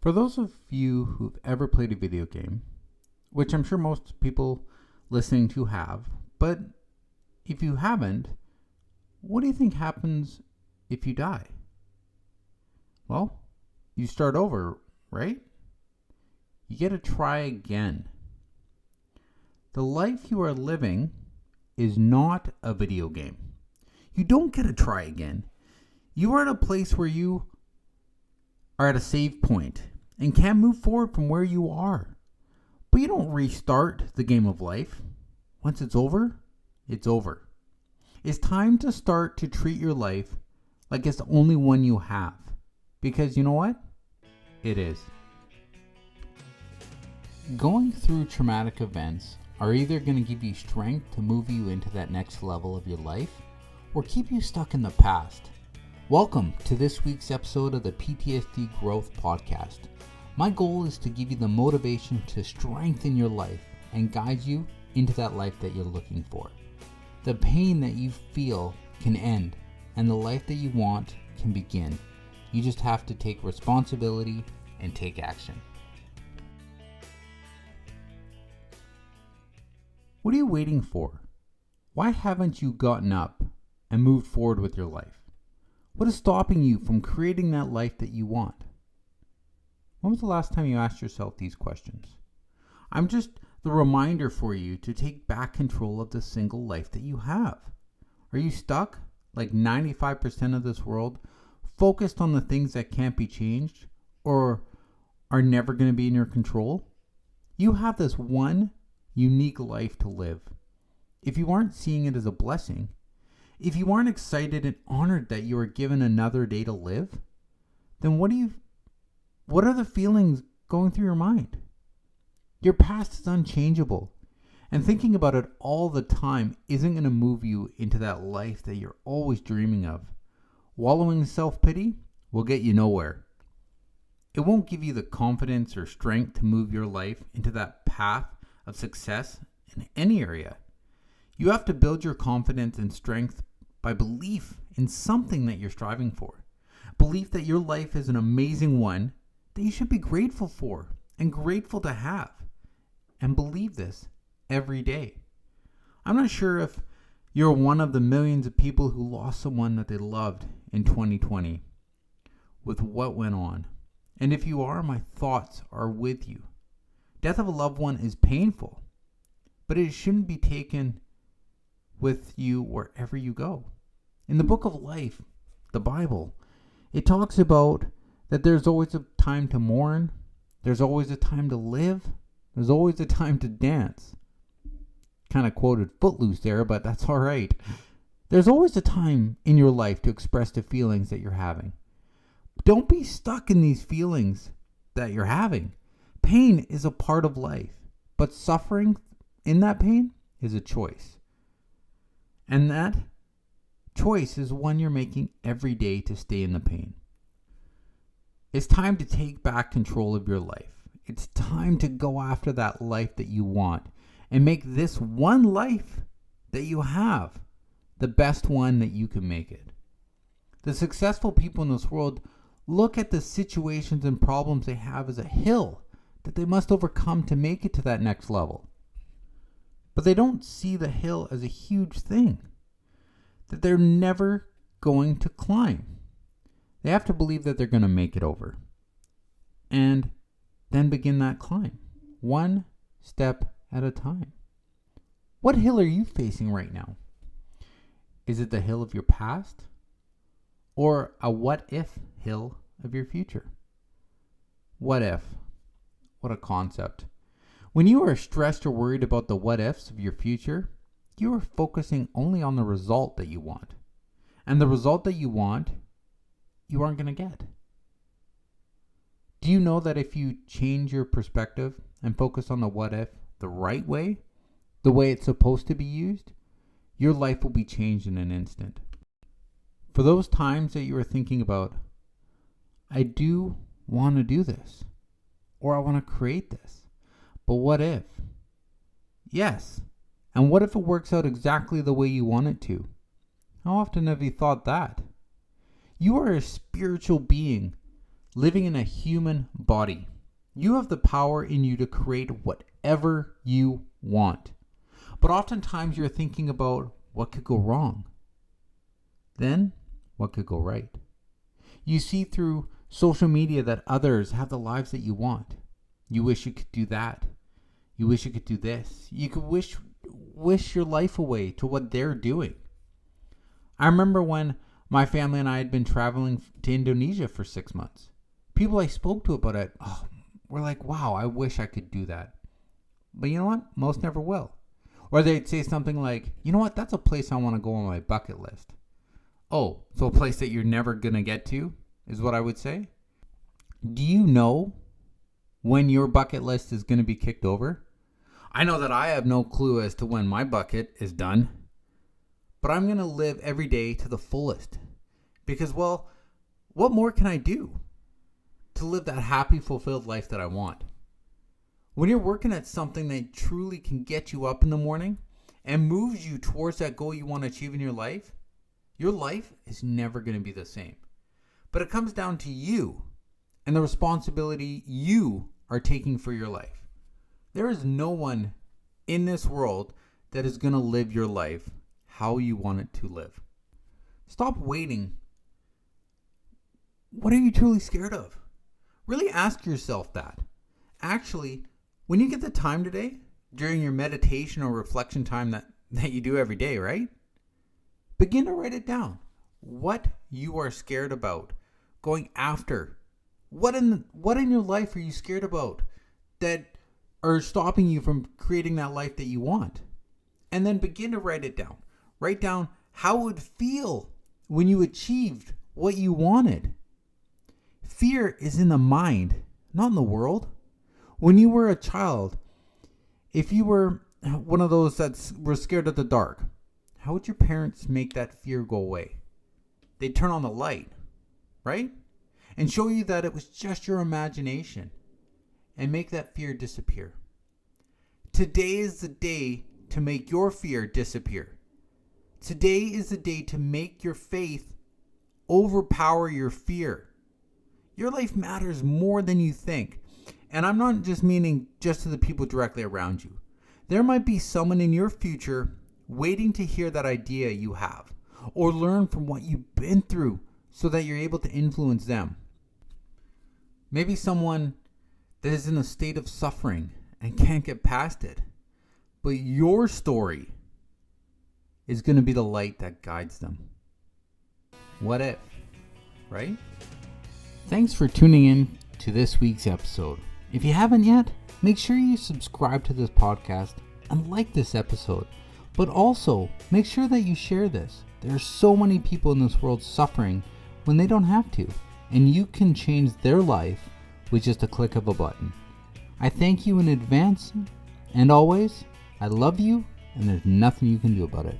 For those of you who've ever played a video game, which I'm sure most people listening to have, but if you haven't, what do you think happens if you die? Well, you start over, right? You get to try again. The life you are living is not a video game. You don't get to try again. You are at a place where you are at a save point and can't move forward from where you are. But you don't restart the game of life. Once it's over, it's over. It's time to start to treat your life like it's the only one you have. Because you know what? It is. Going through traumatic events are either going to give you strength to move you into that next level of your life or keep you stuck in the past. Welcome to this week's episode of the PTSD Growth Podcast. My goal is to give you the motivation to strengthen your life and guide you into that life that you're looking for. The pain that you feel can end and the life that you want can begin. You just have to take responsibility and take action. What are you waiting for? Why haven't you gotten up and moved forward with your life? What is stopping you from creating that life that you want? When was the last time you asked yourself these questions? I'm just the reminder for you to take back control of the single life that you have. Are you stuck, like 95% of this world, focused on the things that can't be changed or are never going to be in your control? You have this one unique life to live. If you aren't seeing it as a blessing, if you aren't excited and honored that you are given another day to live, then what are the feelings going through your mind? Your past is unchangeable, and thinking about it all the time isn't going to move you into that life that you're always dreaming of. Wallowing in self-pity will get you nowhere. It won't give you the confidence or strength to move your life into that path of success in any area. You have to build your confidence and strength by belief in something that you're striving for. Belief that your life is an amazing one that you should be grateful for and grateful to have. And believe this every day. I'm not sure if you're one of the millions of people who lost someone that they loved in 2020 with what went on. And if you are, my thoughts are with you. Death of a loved one is painful, but it shouldn't be taken with you wherever you go. In the book of life, the Bible, it talks about that there's always a time to mourn, there's always a time to live, there's always a time to dance. Kind of quoted Footloose there, but that's all right. There's always a time in your life to express the feelings that you're having. Don't be stuck in these feelings that you're having. Pain is a part of life, but suffering in that pain is a choice. And that choice is one you're making every day to stay in the pain. It's time to take back control of your life. It's time to go after that life that you want and make this one life that you have the best one that you can make it. The successful people in this world look at the situations and problems they have as a hill that they must overcome to make it to that next level. But they don't see the hill as a huge thing that they're never going to climb. They have to believe that they're going to make it over and then begin that climb, one step at a time. What hill are you facing right now? Is it the hill of your past or a what if hill of your future? What if? What a concept. When you are stressed or worried about the what ifs of your future, you are focusing only on the result that you want. And the result that you want, you aren't going to get. Do you know that if you change your perspective and focus on the what if the right way, the way it's supposed to be used, your life will be changed in an instant. For those times that you are thinking about, I do want to do this, or I want to create this, but what if? Yes, and what if it works out exactly the way you want it to? How often have you thought that? You are a spiritual being living in a human body. You have the power in you to create whatever you want. But oftentimes you're thinking about what could go wrong. Then, what could go right? You see through social media that others have the lives that you want. You wish you could do that. You wish you could do this. You could wish your life away to what they're doing. I remember when my family and I had been traveling to Indonesia for 6 months. People I spoke to about it, were like, wow, I wish I could do that. But you know what? Most never will. Or they'd say something like, you know what? That's a place I want to go on my bucket list. Oh, so a place that you're never going to get to is what I would say. Do you know when your bucket list is going to be kicked over? I know that I have no clue as to when my bucket is done. But I'm going to live every day to the fullest. Because, well, what more can I do to live that happy, fulfilled life that I want? When you're working at something that truly can get you up in the morning and moves you towards that goal you want to achieve in your life is never going to be the same. But it comes down to you and the responsibility you are taking for your life. There is no one in this world that is going to live your life how you want it to live. Stop waiting. What are you truly scared of? Really ask yourself that. Actually, when you get the time today, during your meditation or reflection time that you do every day, right? Begin to write it down. What you are scared about going after. What in your life are you scared about that are stopping you from creating that life that you want? And then begin to write it down. Write down how it would feel when you achieved what you wanted. Fear is in the mind, not in the world. When you were a child, if you were one of those that were scared of the dark, how would your parents make that fear go away? They'd turn on the light, right? And show you that it was just your imagination and make that fear disappear. Today is the day to make your fear disappear. Today is the day to make your faith overpower your fear. Your life matters more than you think. And I'm not just meaning just to the people directly around you. There might be someone in your future waiting to hear that idea you have or learn from what you've been through so that you're able to influence them. Maybe someone that is in a state of suffering and can't get past it. But your story is going to be the light that guides them. What if, right? Thanks for tuning in to this week's episode. If you haven't yet, make sure you subscribe to this podcast and like this episode. But also, make sure that you share this. There are so many people in this world suffering when they don't have to. And you can change their life with just a click of a button. I thank you in advance. And always, I love you, and there's nothing you can do about it.